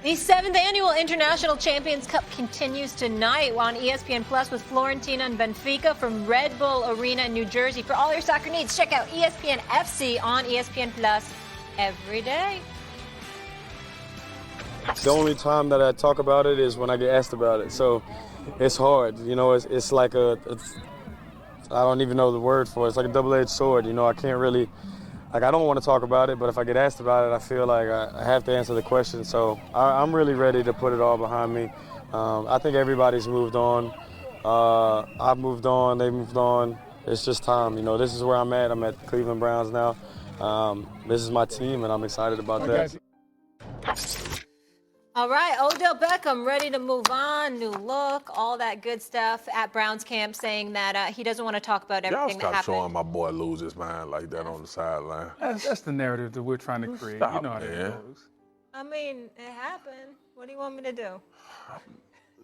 The 7th annual International Champions Cup continues tonight on ESPN Plus with Fiorentina and Benfica from Red Bull Arena in New Jersey. For all your soccer needs, check out ESPN FC on ESPN Plus every day. The only time that I talk about it is when I get asked about it. So it's hard, you know, it's like I don't even know the word for it. It's like a double-edged sword, you know, I can't really, I don't want to talk about it, but if I get asked about it, I feel like I have to answer the question. So I'm really ready to put it all behind me. I think everybody's moved on. I've moved on, they've moved on. It's just time, you know, this is where I'm at. I'm at the Cleveland Browns now. This is my team, and I'm excited about that. All right, Odell Beckham ready to move on, new look, all that good stuff at Browns camp, saying that he doesn't want to talk about everything that Y'all happened. stop showing my boy lose his mind like that on the sideline. That's the narrative that we're trying to create. Stop, you know how man. that goes. I mean, it happened. What do you want me to do?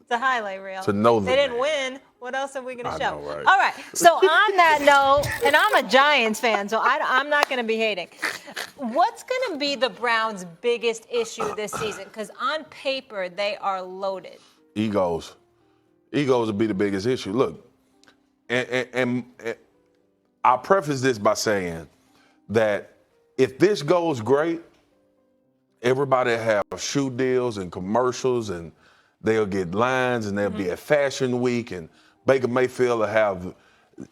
It's a highlight reel. To know the They didn't man. win. What else are we going to I show? know, right? All right. So on that note, and I'm a Giants fan, so I'm not going to be hating. What's going to be the Browns' biggest issue this season? Because on paper, they are loaded. Egos. Egos will be the biggest issue. Look, and I'll preface this by saying that if this goes great, everybody will have shoe deals and commercials, and they'll get lines, and they'll be at Fashion Week, and Baker Mayfield will have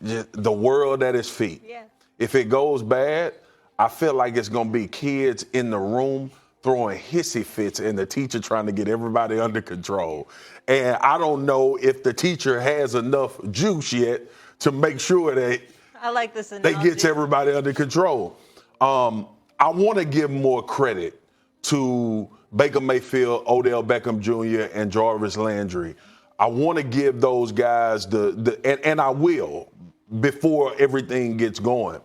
the world at his feet. Yeah. If it goes bad, I feel like it's going to be kids in the room throwing hissy fits and the teacher trying to get everybody under control. And I don't know if the teacher has enough juice yet to make sure that I like this they analogy. gets everybody under control. I want to give more credit to Baker Mayfield, Odell Beckham Jr., and Jarvis Landry. I want to give those guys and I will before everything gets going.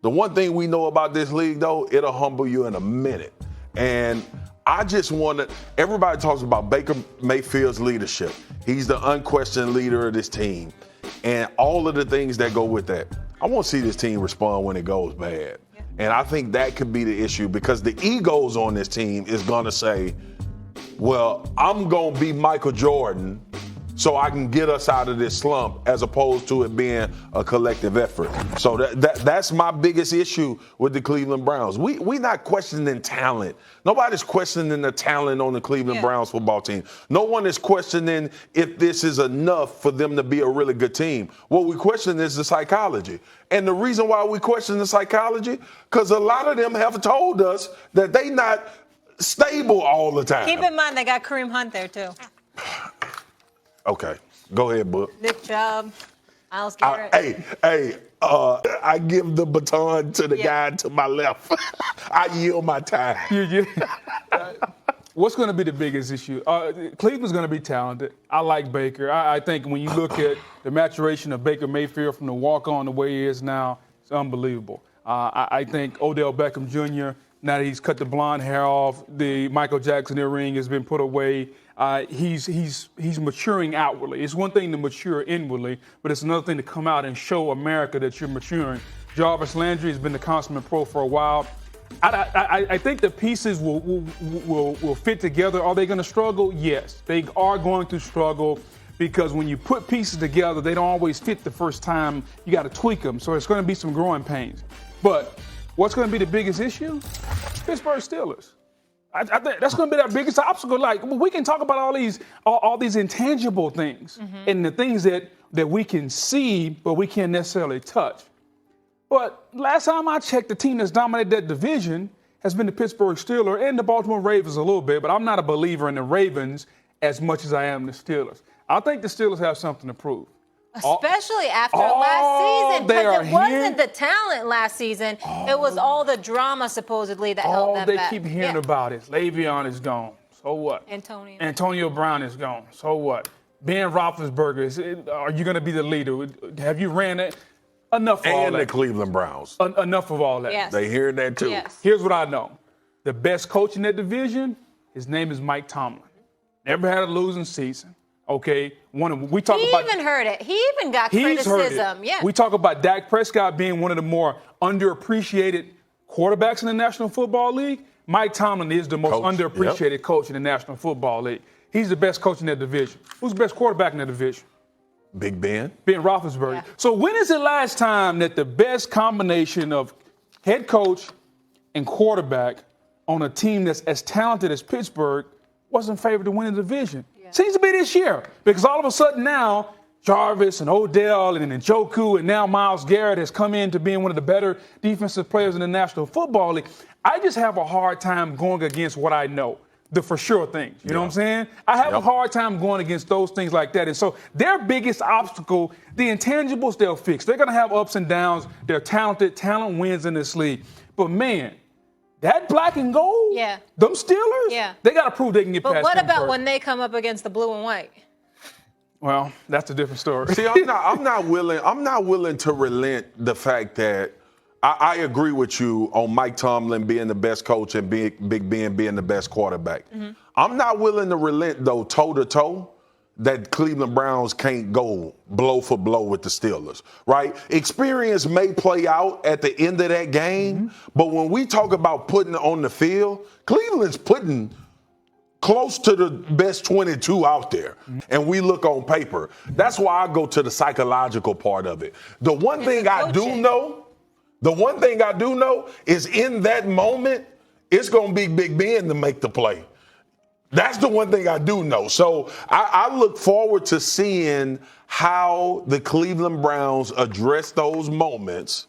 The one thing we know about this league, though, it'll humble you in a minute. And I just want to, everybody talks about Baker Mayfield's leadership. He's the unquestioned leader of this team. And all of the things that go with that. I want to see this team respond when it goes bad. And I think that could be the issue because the egos on this team is going to say, well, I'm going to be Michael Jordan so I can get us out of this slump as opposed to it being a collective effort. So that's my biggest issue with the Cleveland Browns. We not questioning talent. Nobody's questioning the talent on the Cleveland Browns football team. No one is questioning if this is enough for them to be a really good team. What we question is the psychology. And the reason why we question the psychology, because a lot of them have told us that they not stable all the time. Keep in mind they got Kareem Hunt there, too. Okay, go ahead, Book. Nick Chubb, Myles Garrett. I give the baton to the guy to my left. I yield my time. What's going to be the biggest issue? Cleveland's going to be talented. I like Baker. I think when you look at the maturation of Baker Mayfield from the walk-on the way he is now, it's unbelievable. I think Odell Beckham Jr., now that he's cut the blonde hair off, the Michael Jackson earring has been put away. He's maturing outwardly. It's one thing to mature inwardly, but it's another thing to come out and show America that you're maturing. Jarvis Landry has been the consummate pro for a while. I think the pieces will fit together. Are they going to struggle? Yes, they are going to struggle because when you put pieces together, they don't always fit the first time. You got to tweak them, so it's going to be some growing pains. But what's going to be the biggest issue? Pittsburgh Steelers. I think that's going to be our biggest obstacle. Like, we can talk about all these intangible things and the things that we can see, but we can't necessarily touch. But last time I checked, the team that's dominated that division has been the Pittsburgh Steelers and the Baltimore Ravens a little bit, but I'm not a believer in the Ravens as much as I am the Steelers. I think the Steelers have something to prove. Especially after last season, because it wasn't the talent last season. It was all the drama, supposedly, that held them back. All they keep hearing about is Le'Veon is gone. So what? Antonio Brown is gone. So what? Ben Roethlisberger, are you going to be the leader? Have you ran it? Enough of all that. And the Cleveland Browns. Enough of all that. Yes. They hearing that too. Yes. Here's what I know. The best coach in that division, his name is Mike Tomlin. Never had a losing season. Okay, we talk he about. He even heard it. He even got criticism. Yeah. We talk about Dak Prescott being one of the more underappreciated quarterbacks in the National Football League. Mike Tomlin is the most Coach, underappreciated coach in the National Football League. He's the best coach in that division. Who's the best quarterback in that division? Big Ben. Ben Roethlisberger. Yeah. So when is the last time that the best combination of head coach and quarterback on a team that's as talented as Pittsburgh wasn't favored to win the division? Yeah. Seems to be this year, because all of a sudden now Jarvis and Odell and Njoku and now Myles Garrett has come into being one of the better defensive players in the National Football League. I just have a hard time going against what I know, the for sure things. You know what I'm saying? I have a hard time going against those things like that. And so their biggest obstacle, the intangibles, they'll fix. They're going to have ups and downs. They're talented. Talent wins in this league. But, man, that black and gold, them Steelers, they got to prove they can get past But what them about first. when they come up against the blue and white? Well, that's a different story. See, I'm not willing to relent the fact that I agree with you on Mike Tomlin being the best coach and Big Ben being the best quarterback. Mm-hmm. I'm not willing to relent, though, toe-to-toe, that Cleveland Browns can't go blow for blow with the Steelers, right? Experience may play out at the end of that game, but when we talk about putting it on the field, Cleveland's putting close to the best 22 out there, and we look on paper. That's why I go to the psychological part of it. The one thing I do know is in that moment, it's going to be Big Ben to make the play. That's the one thing I do know. So I look forward to seeing how the Cleveland Browns address those moments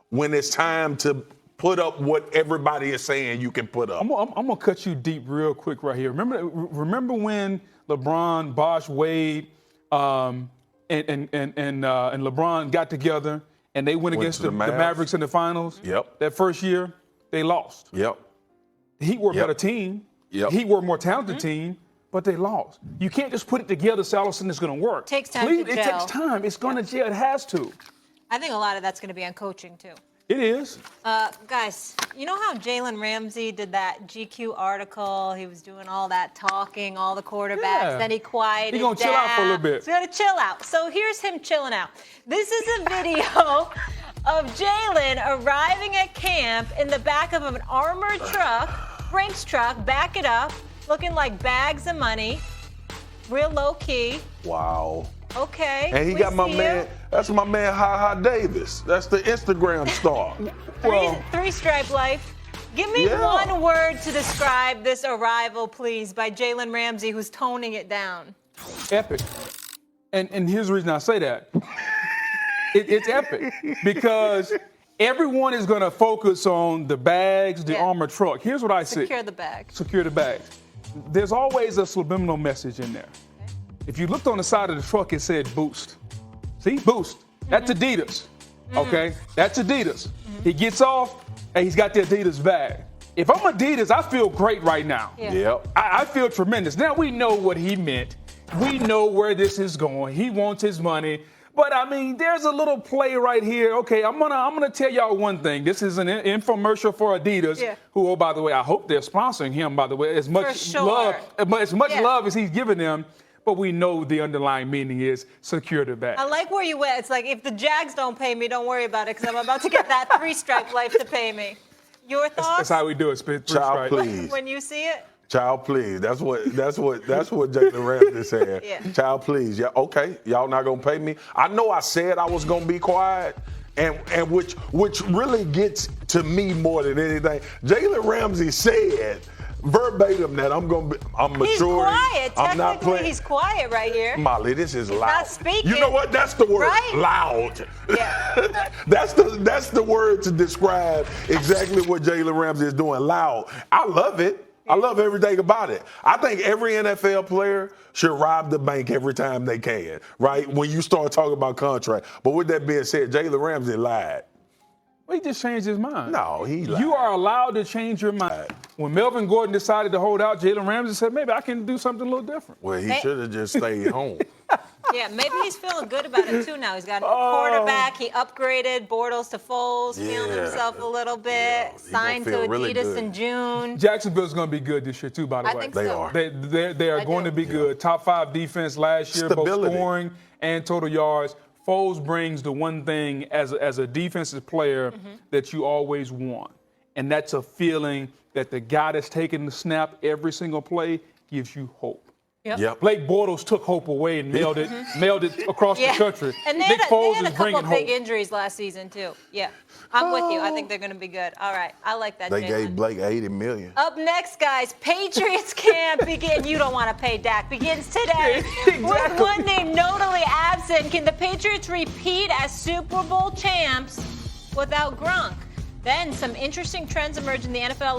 when it's time to put up what everybody is saying you can put up. I'm going to cut you deep real quick right here. Remember when LeBron, Bosh, Wade, and LeBron got together and they went against the Mavericks in the finals? Yep. That first year, they lost. Yep. The Heat were a better team. Yep. Heat were a more talented team, but they lost. You can't just put it together so all of a sudden it's going to work. Takes time to It gel. takes time. It's going to gel. It has to. I think a lot of that's going to be on coaching, too. It is. Guys, you know how Jalen Ramsey did that GQ article? He was doing all that talking, all the quarterbacks. Yeah. Then he quieted He gonna chill out for a little bit. He's going to chill out. So here's him chilling out. This is a video of Jalen arriving at camp in the back of an armored truck, Brinks truck, back it up, looking like bags of money, real low key. Wow. Okay. And he we got my see man, you. that's my man, Ha Davis. That's the Instagram star. Three stripe life. Give me one word to describe this arrival, please, by Jalen Ramsey, who's toning it down. Epic. And here's the reason I say that. It's epic because everyone is going to focus on the bags, the armored truck. Here's what I see. Secure the bag. Secure the bags. There's always a subliminal message in there. If you looked on the side of the truck, it said Boost. See? Boost. That's Adidas. Okay? That's Adidas. He gets off, and he's got the Adidas bag. If I'm Adidas, I feel great right now. Yep. I feel tremendous. Now we know what he meant. We know where this is going. He wants his money. But I mean, there's a little play right here. Okay, I'm gonna tell y'all one thing. This is an infomercial for Adidas, who, oh, by the way, I hope they're sponsoring him. By the way, as much love as he's giving them. But we know the underlying meaning is secure the bag. I like where you went. It's like, if the Jags don't pay me, don't worry about it, because I'm about to get that three-stripe life to pay me. Your thoughts? That's how we do it. Child, please. When you see it? Child, please. That's what Jalen Ramsey said. Child, please. Yeah, okay. Y'all not gonna pay me. I know I said I was gonna be quiet, and which really gets to me more than anything. Jalen Ramsey said verbatim that I'm maturing. He's quiet. I'm not Technically, playing. He's quiet right here. Molly, this is loud. Not speaking. You know what? That's the word. Right? Loud. Yeah. That's the word to describe exactly what Jalen Ramsey is doing. Loud. I love it. I love everything about it. I think every NFL player should rob the bank every time they can, right? When you start talking about contract. But with that being said, Jalen Ramsey lied. Well, he just changed his mind. No, he lied. You are allowed to change your mind. When Melvin Gordon decided to hold out, Jalen Ramsey said, maybe I can do something a little different. Well, he should have just stayed home. Yeah, maybe he's feeling good about it, too, now. He's got a quarterback. He upgraded Bortles to Foles, feeling himself a little bit. Signed to feel Adidas really good. in June. Jacksonville's going to be good this year, too, by the way. I think They so. are. They are going to be good. Top 5 defense last year, Stability. both scoring and total yards. Foles brings the one thing as a defensive player that you always want. And that's a feeling that the guy that's taking the snap every single play gives you hope. Yep. Blake Bortles took hope away and mailed it across the country. And they Nick Foles had is a bringing couple big hope. injuries last season, too. Yeah, I'm with you. I think they're going to be good. All right, I like that, They Jalen. gave Blake $80 million. Up next, guys, Patriots camp begin. You don't want to pay Dak. Begins today. With one name notably absent, can the Patriots repeat as Super Bowl champs without Gronk? Then some interesting trends emerged in the NFL last